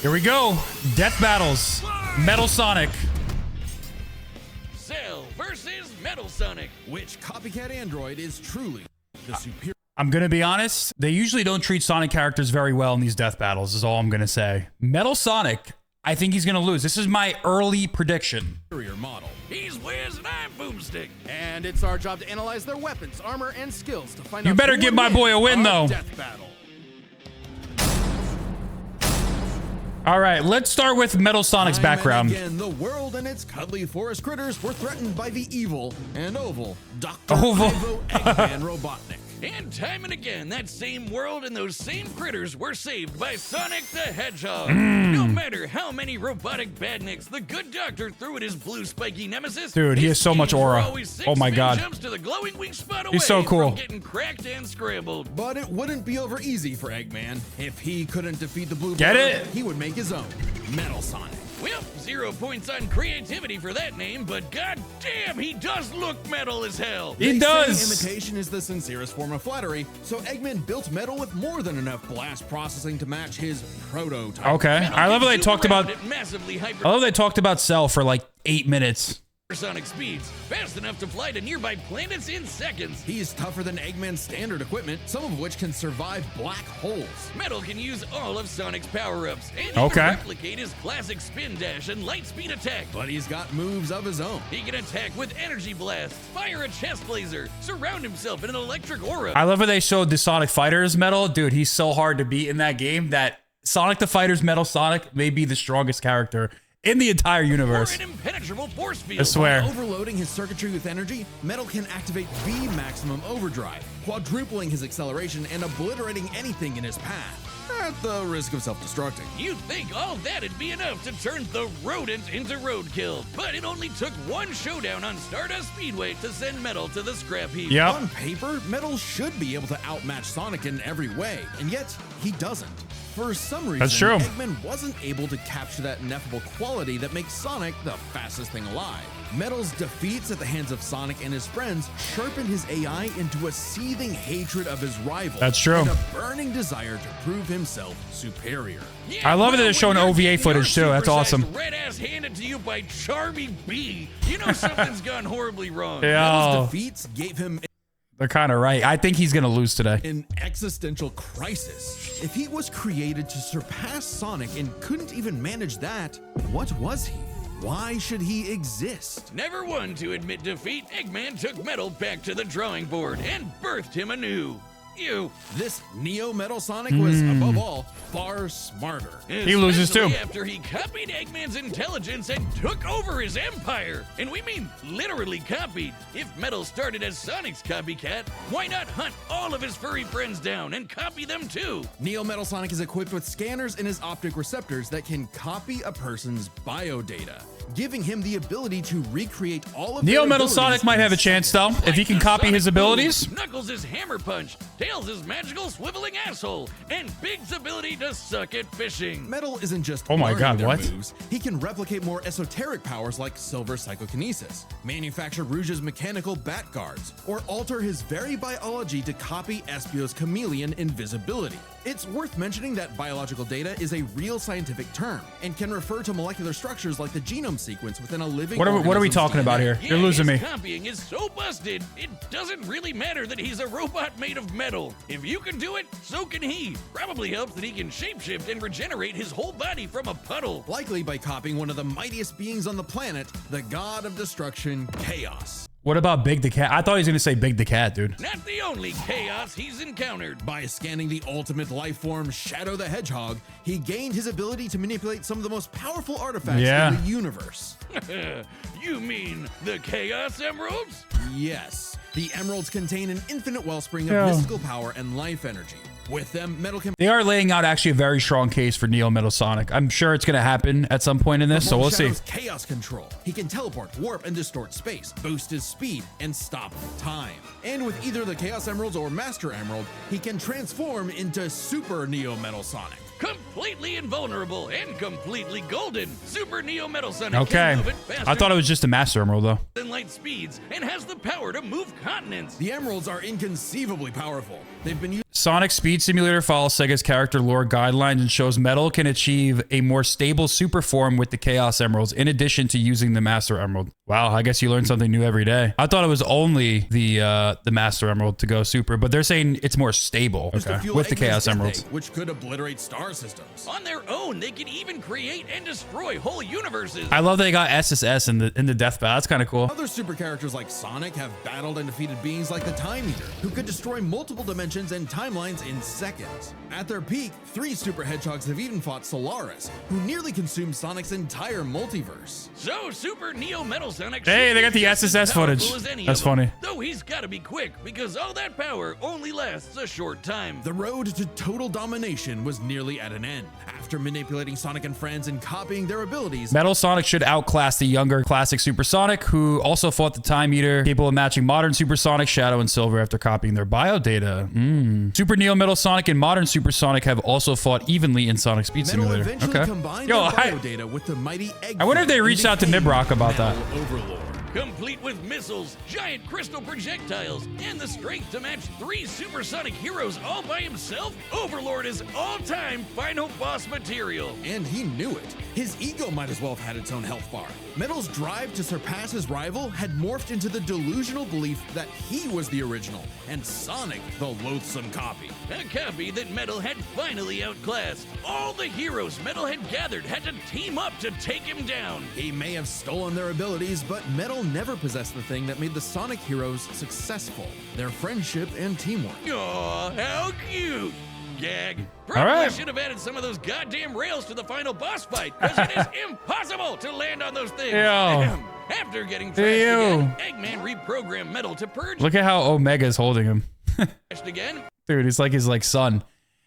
Here we go. Death battles. Metal Sonic. Cell versus Metal Sonic. Which copycat android is truly the superior? I'm going to be honest. They usually don't treat Sonic characters very well in these death battles, is all I'm going to say. Metal Sonic, I think he's going to lose. This is my early prediction. Model. He's Wiz and I'm Boomstick. And it's our job to analyze their weapons, armor, and skills to find out. You better who give would my boy a win, though. Death battle. All right, let's start with Metal Sonic's background. Again, the world and its cuddly forest critters were threatened by the evil and oval Dr. Oval. Ivo Eggman Robotnik. And time and again, that same world and those same critters were saved by Sonic the Hedgehog. No matter how many robotic badniks the good doctor threw at his blue spiky nemesis, Dude, he has so much aura. Oh my God. Jumps to the glowing weak spot away He's so cool. from getting cracked and scrambled. But it wouldn't be over easy for Eggman. If he couldn't defeat the blue Get brother, it? he would make his own Metal Sonic. Well, 0 points on creativity for that name, but goddamn, he does look metal as hell. He They does. say imitation is the sincerest form of flattery, so Eggman built Metal with more than enough blast processing to match his prototype. Okay. Metal I love how can they zoom talked about. around at massively Cell for like 8 minutes. hypersonic speeds, fast enough to fly to nearby planets in seconds. He's tougher than Eggman's standard equipment, some of which can survive black holes. Metal can use all of Sonic's power-ups, and he Okay. can replicate his classic spin dash and light speed attack. But he's got moves of his own. He can attack with energy blast, fire a chest laser, surround himself in an electric aura. I love how they showed the Sonic Fighters Metal. Dude, he's so hard to beat in that game that Sonic the Fighters Metal Sonic may be the strongest character in the entire Or universe. an impenetrable force field. I swear. By overloading his circuitry with energy, Metal can activate V maximum overdrive, quadrupling his acceleration and obliterating anything in his path, at the risk of self-destructing. You'd think all that'd be enough to turn the rodent into roadkill, but it only took one showdown on Stardust Speedway to send Metal to the scrap heap. Yep. On paper, Metal should be able to outmatch Sonic in every way, and yet he doesn't. For some reason, That's true. Eggman wasn't able to capture that ineffable quality that makes Sonic the fastest thing alive. Metal's defeats at the hands of Sonic and his friends sharpened his AI into a seething hatred of his rival. That's true. And a burning desire to prove himself superior. Yeah, I love that they're when showing you're OVA getting footage, your too. That's supersized awesome. Red ass handed to you by Charmy B. You know something's gone horribly wrong. Metal's Yeah, defeats gave him they're kind of right. I think he's going to lose today. an existential crisis. If he was created to surpass Sonic and couldn't even manage that, what was he? Why should he exist? Never one to admit defeat, Eggman took Metal back to the drawing board and birthed him anew. You. This Neo Metal Sonic was, above all, far smarter. He loses too. Especially after he copied Eggman's intelligence and took over his empire. And we mean literally copied. If Metal started as Sonic's copycat, why not hunt all of his furry friends down and copy them too? Neo Metal Sonic is equipped with scanners in his optic receptors that can copy a person's biodata, giving him the ability to recreate all of Neo their Metal abilities Sonic might have a chance, though, if he can Like copy the his Sonic abilities. move, Knuckles' his hammer punch, Tails' his magical swiveling asshole, and Big's ability to suck at fishing. Metal isn't just Oh my learning God, their what? moves. He can replicate more esoteric powers like silver psychokinesis, manufacture Rouge's mechanical bat guards, or alter his very biology to copy Espio's chameleon invisibility. It's worth mentioning that biological data is a real scientific term and can refer to molecular structures like the genome sequence within a living What are we organism's talking about DNA. here? You're losing his me. Copying is so busted, it doesn't really matter that he's a robot made of metal. If you can do it, so can he. Probably helps that he can shapeshift and regenerate his whole body from a puddle. Likely by copying one of the mightiest beings on the planet, the god of destruction, Chaos. What about Big the Cat? I thought he was going to say Big the Cat, dude. Not the only chaos he's encountered. By scanning the ultimate life form, Shadow the Hedgehog, he gained his ability to manipulate some of the most powerful artifacts in the universe. You mean the Chaos Emeralds? Yes, the emeralds contain an infinite wellspring of Yeah. mystical power and life energy. With them, Metal can They are laying out actually a very strong case for Neo Metal Sonic. I'm sure it's going to happen at some point in this, so we'll see. Shadow's chaos control. He can teleport, warp, and distort space, boost his speed, and stop time. And with either the Chaos Emeralds or Master Emerald, he can transform into Super Neo Metal Sonic. Completely invulnerable and completely golden. Super Neo Metal Sonic Okay. can move it faster I thought it was just a Master Emerald, though. than light speeds and has the power to move continents. The emeralds are inconceivably powerful, They've been Sonic Speed Simulator follows Sega's character lore guidelines and shows Metal can achieve a more stable super form with the Chaos Emeralds in addition to using the Master Emerald. Wow, I guess you learn something new every day. I thought it was only the Master Emerald to go super, but they're saying it's more stable with the Chaos Emeralds. Which could obliterate star systems. On their own, they can even create and destroy whole universes. I love they got SSS in the death battle. That's kind of cool. Other super characters like Sonic have battled and defeated beings like the Time Eater, who could destroy multiple dimensions and timelines in seconds. At their peak, 3 super hedgehogs have even fought Solaris, who nearly consumed Sonic's entire multiverse. So Super Neo Metal Sonic. Hey, they got the SSS footage. That's funny. Though he's got to be quick because all that power only lasts a short time. The road to total domination was nearly at an end. After manipulating Sonic and friends and copying their abilities, Metal Sonic should outclass the younger classic Super Sonic, who also fought the Time Eater, capable of matching modern Super Sonic, Shadow, and Silver after copying their bio data. Super Neo Metal Sonic and modern Super Sonic have also fought evenly in Sonic Speed Metal Simulator. eventually combined their bio data with the mighty egg. I wonder if they reached out to Mibrock about that. Overlord. Complete with missiles, giant crystal projectiles, and the strength to match 3 supersonic heroes all by himself, Overlord is all-time final boss material. And he knew it. His ego might as well have had its own health bar. Metal's drive to surpass his rival had morphed into the delusional belief that he was the original, and Sonic the loathsome copy. A copy that Metal had finally outclassed. All the heroes Metal had gathered had to team up to take him down. He may have stolen their abilities, but Metal never possessed the thing that made the Sonic heroes successful, their friendship and teamwork. Aw, how cute! Gag. Probably should have added some of those goddamn rails to the final boss fight, because it is impossible to land on those things. After getting trashed again, Eggman reprogrammed Metal to purge. Look at how Omega's holding him. Again. Dude, he's like his son.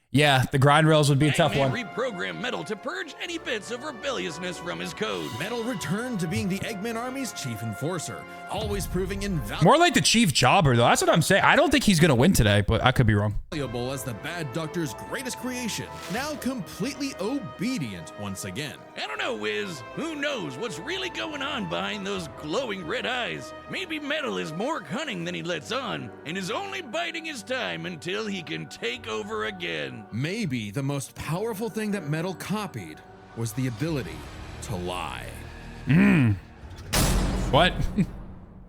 Yeah, the grind rails would be a tough one. Reprogrammed Metal to purge any bits of rebelliousness from his code. Metal returned to being the Eggman Army's chief enforcer, always proving invaluable. More like the chief jobber, though. That's what I'm saying. I don't think he's going to win today, but I could be wrong. As the Bad Doctor's greatest creation, now completely obedient once again. I don't know, Wiz. Who knows what's really going on behind those glowing red eyes? Maybe Metal is more cunning than he lets on, and is only biding his time until he can take over again. Maybe the most powerful thing that Metal copied was the ability to lie. What?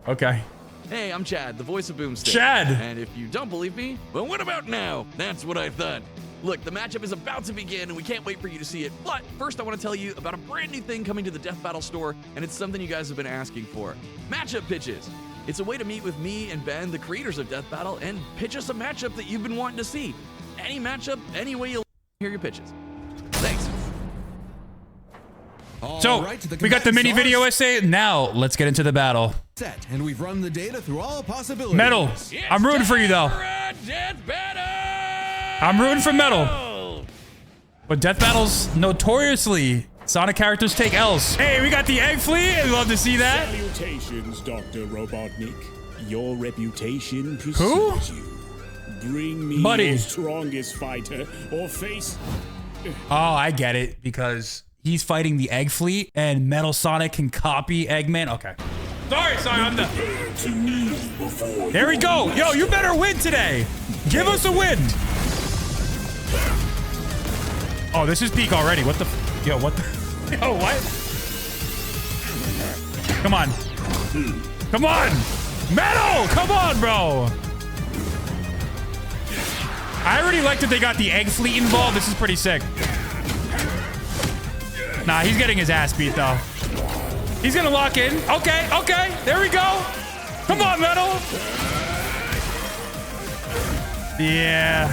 Okay. Hey, I'm Chad, the voice of Boomstick. Chad! And if you don't believe me, But what about now? That's what I thought. look, the matchup is about to begin and we can't wait for you to see it. But first I want to tell you about a brand new thing coming to the Death Battle store, and it's something you guys have been asking for. Matchup pitches. It's a way to meet with me and Ben, the creators of Death Battle, and pitch us a matchup that you've been wanting to see. Any matchup, any way you'll hear your pitches. Thanks. So, we got the mini video essay. Now, let's get into the battle. Set, and we've run the data through all possibilities. Metal. I'm rooting for you, though. Death Battle! I'm rooting for Metal. But Death Battles, notoriously, Sonic characters take L's. Hey, we got the Egg Fleet. I'd love to see that. Salutations, Dr. Robotnik. Your reputation precedes you. Bring me Buddy. your strongest fighter or face... Oh, I get it. Because he's fighting the Egg Fleet and Metal Sonic can copy Eggman. Okay. Sorry, I'm the... There we go. Yo, you better win today. Give us a win. Oh, this is peak already. What the... Yo, what the... Yo, what? Come on. Come on. Metal! Come on, bro. I already like that they got the Egg Fleet involved. This is pretty sick. Nah, he's getting his ass beat, though. He's gonna lock in. Okay, okay. There we go. Come on, Metal. Yeah.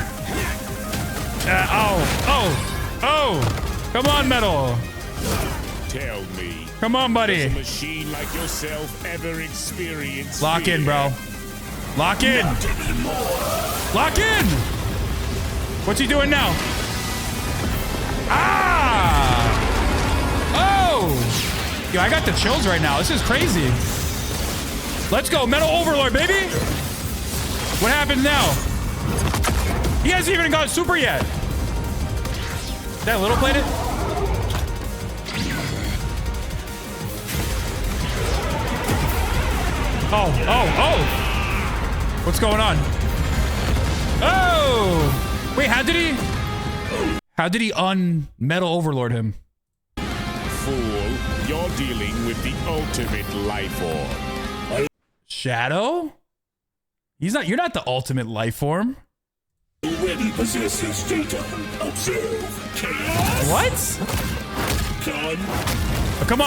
Oh. Come on, Metal. Tell me. Come on, buddy. Does a machine like yourself ever experience Lock in, bro. Lock in. Lock in. What's he doing now? Ah! Oh! Yo, I got the chills right now. This is crazy. Let's go. Metal Overlord, baby. What happens now? He hasn't even got super yet. Is that little plated? Oh. What's going on? Oh! Wait, how did he un-metal overlord him? Fool, you're dealing with the ultimate life form. Shadow? You're not the ultimate life form. Already possesses data. Observe. Chaos. What? Done. Oh, come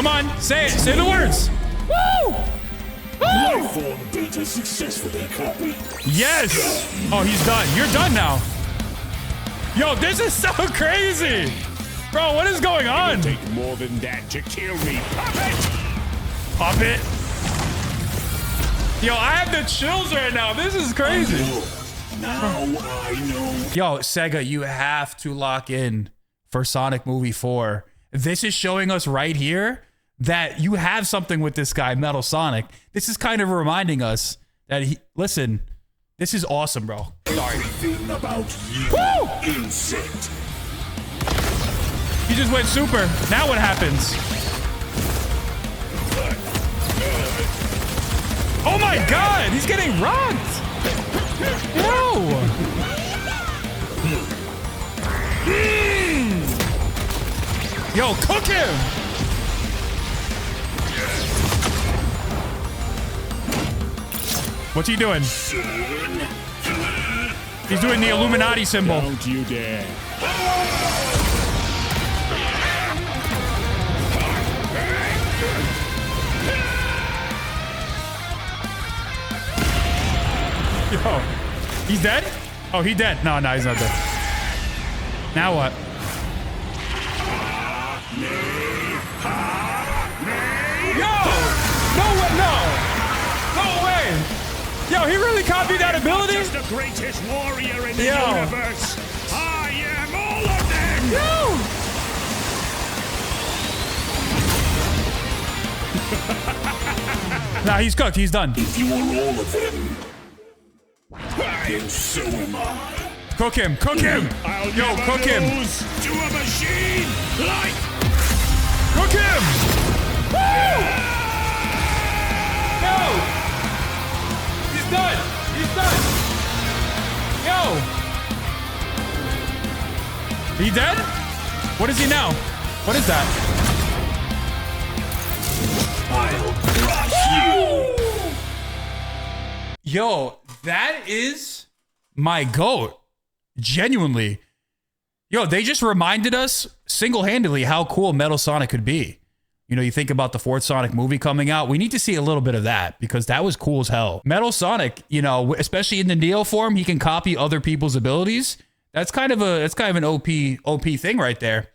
on. Say it. Say the words. Woo! Life form data successfully copied. Yes. Oh, he's done. You're done now. Yo, this is so crazy. Bro, what is going on? It'll take more than that to kill me. Puppet. Yo, I have the chills right now. This is crazy. Now I know. Yo, Sega, you have to lock in for Sonic Movie 4. This is showing us right here that you have something with this guy, Metal Sonic. This is kind of reminding us that listen, this is awesome, bro. Sorry. Everything about you, Woo! insect. He just went super. Now what happens? Oh my god, he's getting rocked. No. Yo, cook him. What's he doing? He's doing the Illuminati symbol. Don't you dare. Yo, he's dead? Oh, he dead. No, he's not dead. Now what? Yo! No way, no! No way! Yo, he really copied that ability? Just the greatest warrior in the Yo. universe. I am all of them. Nah, he's cooked. He's done. If you are all of them, then so am I. Cook him. Cook him. I'll Yo, never cook him. lose to a machine like Cook him. Woo! No! He's done. He's done. Yo! He dead? What is he now? What is that? I'll crush you. Yo, that is my GOAT. Genuinely. Yo, they just reminded us single-handedly how cool Metal Sonic could be. You know, you think about the fourth Sonic movie coming out. We need to see a little bit of that because that was cool as hell. Metal Sonic, you know, especially in the Neo form, he can copy other people's abilities. That's kind of an OP thing right there.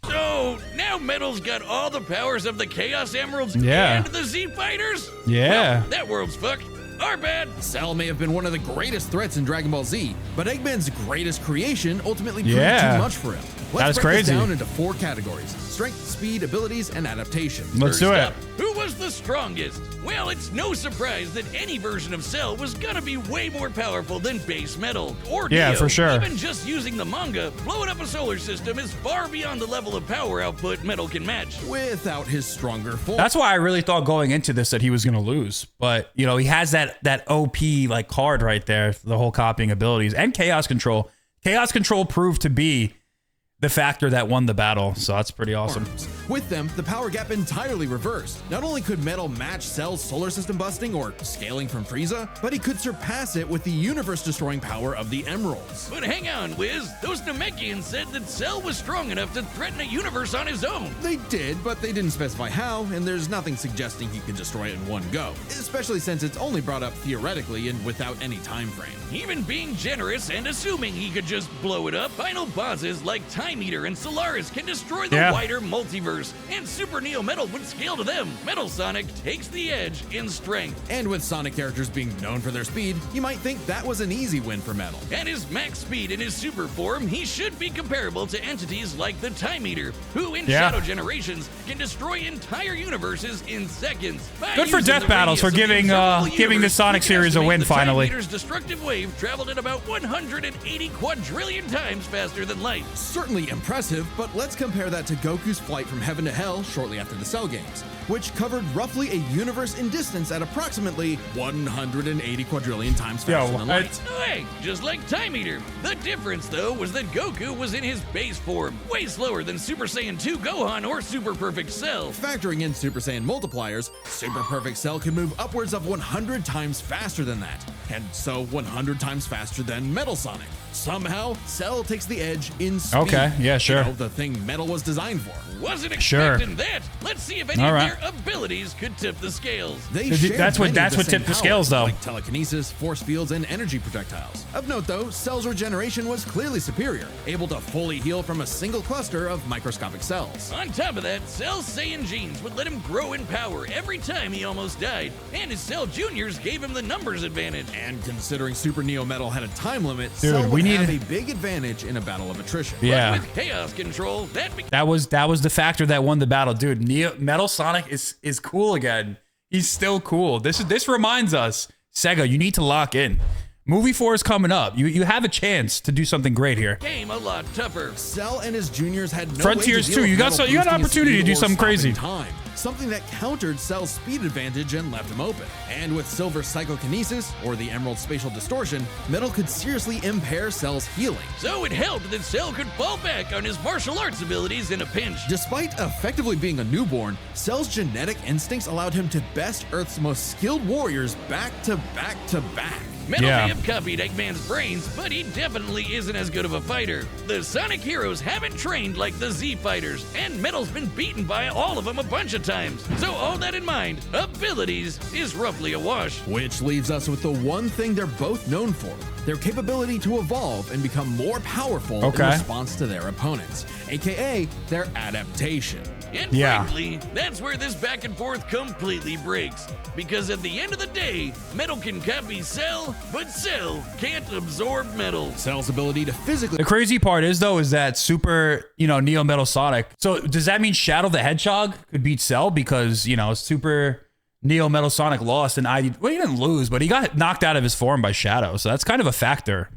So now Metal's got all the powers of the Chaos Emeralds Yeah. and the Z Fighters? Yeah. Well, that world's fucked. Our bad. Cell may have been one of the greatest threats in Dragon Ball Z, but Eggman's greatest creation ultimately proved Yeah. too much for him. That is Let's break this crazy. down into 4 categories: strength, speed, abilities, and adaptation. Let's do First it. up, who was the strongest? Well, it's no surprise that any version of Cell was gonna be way more powerful than base Metal or Yeah, Neo. for sure. Even just using the manga, blowing up a solar system is far beyond the level of power output Metal can match. Without his stronger form. That's why I really thought going into this that he was going to lose. But, you know, he has that OP like card right there, the whole copying abilities and Chaos Control. Chaos Control proved to be the factor that won the battle. So that's pretty awesome. With them, the power gap entirely reversed. Not only could Metal match Cell's solar system busting or scaling from Frieza, but he could surpass it with the universe-destroying power of the Emeralds. But hang on, Wiz. Those Namekians said that Cell was strong enough to threaten a universe on his own. They did, but they didn't specify how, and there's nothing suggesting he could destroy it in one go, especially since it's only brought up theoretically and without any time frame. Even being generous and assuming he could just blow it up, final bosses like Time Eater and Solaris can destroy the Yeah. wider multiverse, and Super Neo Metal would scale to them. Metal Sonic takes the edge in strength. And with Sonic characters being known for their speed, you might think that was an easy win for Metal. At his max speed in his super form, he should be comparable to entities like the Time Eater, who in Yeah. Shadow Generations can destroy entire universes in seconds. By Good for using Death the Battles for radius of the giving observable giving the universe, Sonic you can series a estimate win the Time finally. Eater's destructive wave traveled at about 180 quadrillion times faster than light. Certainly certainly impressive, but let's compare that to Goku's flight from heaven to hell shortly after the Cell games, which covered roughly a universe in distance at approximately 180 quadrillion times faster than light. Hey, just like Time Eater. The difference, though, was that Goku was in his base form, way slower than Super Saiyan 2 Gohan or Super Perfect Cell. Factoring in Super Saiyan multipliers, Super Perfect Cell can move upwards of 100 times faster than that, and so 100 times faster than Metal Sonic. Somehow, Cell takes the edge in speed. Okay, yeah, sure. You know, the thing Metal was designed for. Wasn't expecting that. Let's see if any of their abilities could tip the scales. They share that's what many of the same tipped the scales, powers, though. like telekinesis, force fields, and energy projectiles. Of note, though, Cell's regeneration was clearly superior, able to fully heal from a single cluster of microscopic cells. On top of that, Cell's Saiyan genes would let him grow in power every time he almost died, and his Cell Juniors gave him the numbers advantage. And considering Super Neo Metal had a time limit, Dude, Cell would have need a big advantage in a battle of attrition. Yeah. But with Chaos Control, That was the factor that won the battle, dude. Metal Sonic is cool again. He's still cool. This reminds us, Sega, you need to lock in. Movie 4 is coming up. You have a chance to do something great here. Game a lot tougher. Cell and his juniors had no Frontiers way to deal 2, you with got Metal an boosting his opportunity to speed do or something crazy. stopping time, something that countered Cell's speed advantage and left him open. And with Silver Psychokinesis, or the Emerald Spatial Distortion, Metal could seriously impair Cell's healing. So it helped that Cell could fall back on his martial arts abilities in a pinch. Despite effectively being a newborn, Cell's genetic instincts allowed him to best Earth's most skilled warriors back to back to back. Metal Yeah. may have copied Eggman's brains, but he definitely isn't as good of a fighter. The Sonic heroes haven't trained like the Z fighters, and Metal's been beaten by all of them a bunch of times. So all that in mind, abilities is roughly a wash. Which leaves us with the one thing they're both known for, their capability to evolve and become more powerful in response to their opponents, aka their adaptation. And Yeah. frankly, that's where this back and forth completely breaks. Because at the end of the day, Metal can copy Cell, but Cell can't absorb Metal. Cell's ability to physically The crazy part is that Super, Neo Metal Sonic. So does that mean Shadow the Hedgehog could beat Cell because, Super Neo Metal Sonic lost and he didn't lose, but he got knocked out of his form by Shadow. So that's kind of a factor.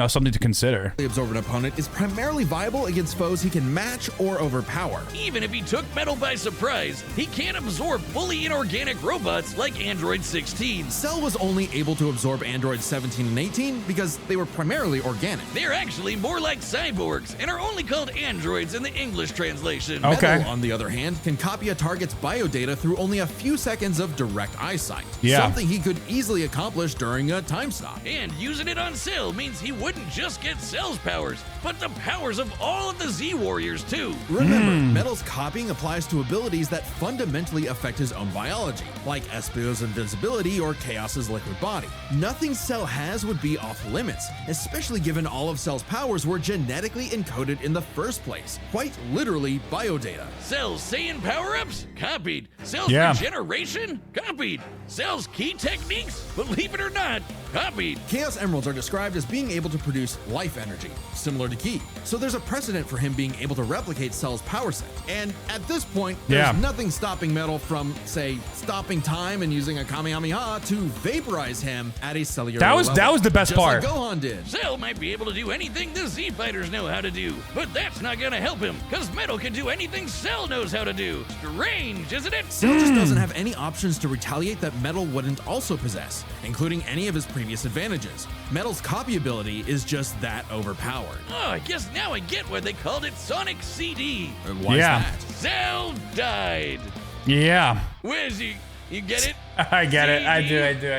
Something to consider. absorb an opponent is primarily viable against foes he can match or overpower. Even if he took Metal by surprise, he can't absorb fully inorganic robots like Android 16. Cell was only able to absorb androids 17 and 18 because they were primarily organic. They're actually more like cyborgs and are only called androids in the English translation. Okay. Metal, on the other hand, can copy a target's biodata through only a few seconds of direct eyesight. Yeah. Something he could easily accomplish during a time stop. And using it on Cell means he wouldn't just get Cell's powers, but the powers of all of the Z Warriors too. Remember, Metal's copying applies to abilities that fundamentally affect his own biology, like Espio's invisibility or Chaos's liquid body. Nothing Cell has would be off limits, especially given all of Cell's powers were genetically encoded in the first place. Quite literally, biodata. Cell's Saiyan power-ups? Copied. Cell's regeneration? Copied. Cell's key techniques? Believe it or not, copied. Chaos Emeralds are described as being able to produce life energy, similar to Ki. So there's a precedent for him being able to replicate Cell's power set. And at this point, there's nothing stopping Metal from, say, stopping time and using a Kamehameha to vaporize him at a cellular level. That was the best just part. Like Gohan did. Cell might be able to do anything the Z Fighters know how to do, but that's not gonna help him, cause Metal can do anything Cell knows how to do. Strange, isn't it? Cell just doesn't have any options to retaliate that Metal wouldn't also possess, including any of his previous advantages. Metal's copy ability is just that overpowered. Oh, I guess now I get why they called it Sonic CD. Why is that? Cell died. Yeah. Wiz, you get it? I get it. I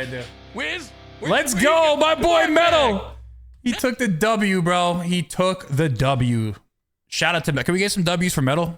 do. Wiz? Let's go, my boy Metal. He took the W, bro. He took the W. Shout out to Metal. Can we get some W's for Metal?